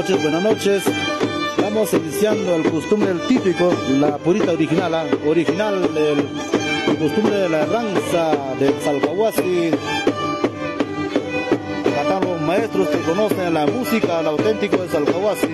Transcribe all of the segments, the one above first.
noches, buenas noches. Estamos iniciando el costumbre del típico, la purita original, el costumbre de la danza de Salcahuasi. Acá los maestros que conocen la música, el auténtico de Salcahuasi.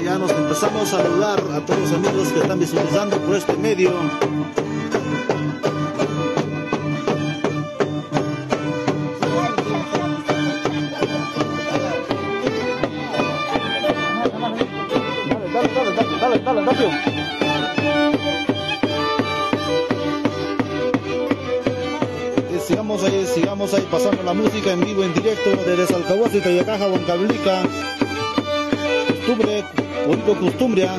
Ya nos empezamos a saludar a todos los amigos que están visualizando por este medio. Dale, rápido. Sigamos ahí pasando la música en vivo, en directo desde Salcahuasi, Tayacaja, Huancavelica. Costumbre, bonito costumbre.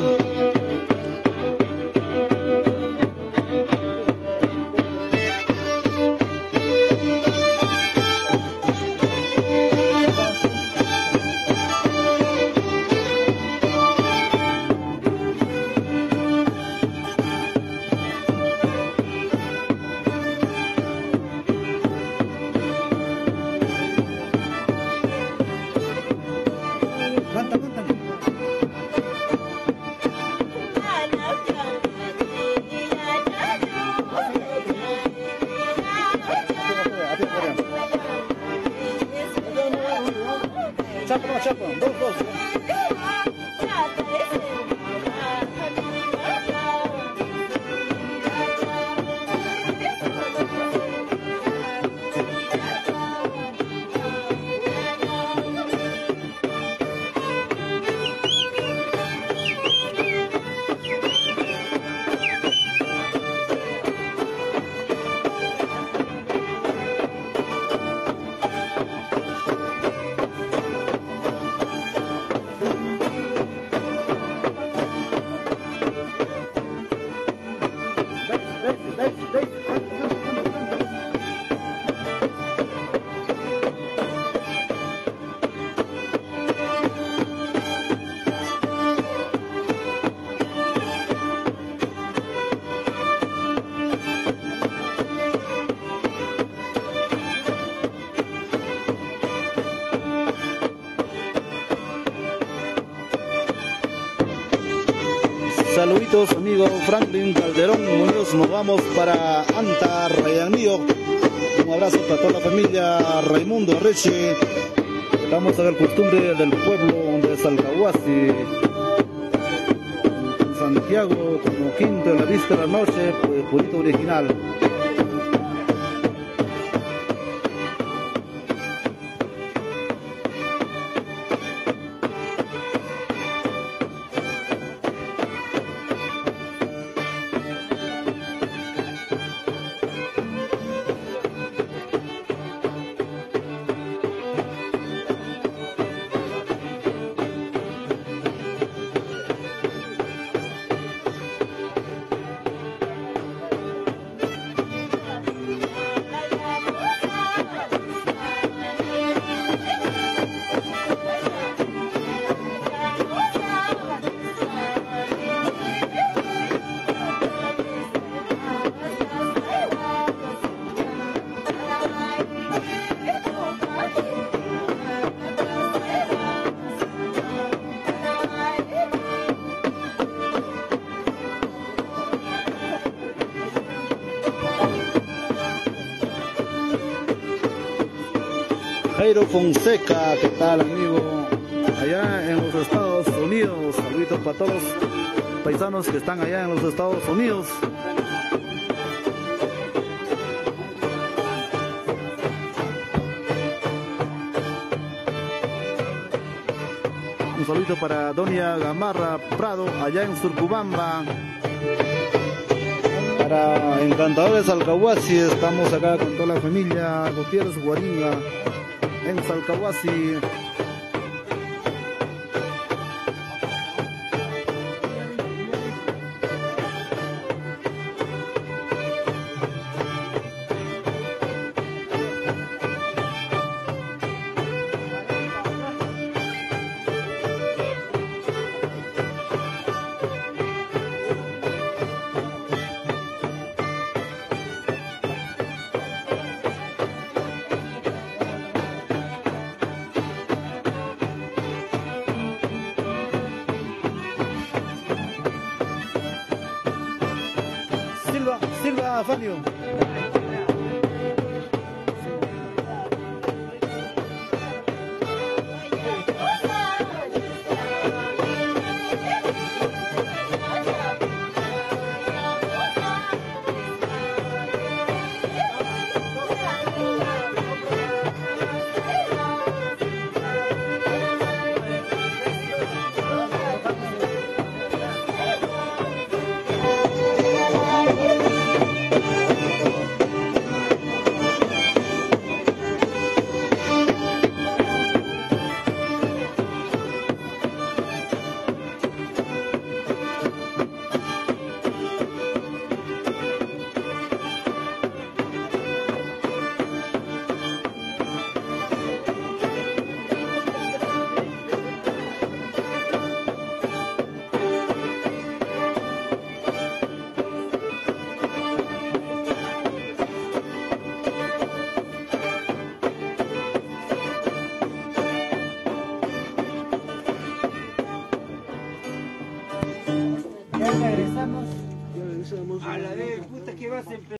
Chapa, dos. Saluditos, amigo Franklin Calderón Muñoz. Nos vamos para Anta, Rayanmío. Un abrazo para toda la familia Raimundo Arreche. Vamos a ver costumbre del pueblo de Salcahuasi. En Santiago, como quinto de la víspera de la noche, pues purito original. Jairo Fonseca, ¿qué tal, amigo? Allá en los Estados Unidos, saluditos para todos los paisanos que están allá en los Estados Unidos. Un saludo para Doña Gamarra Prado, allá en Surcubamba. Para Encantadores Salcahuasi, estamos acá con toda la familia Gutiérrez Guaringa en Salcahuasi. Silva Fabio. Ya regresamos a la de puta que vas a empezar.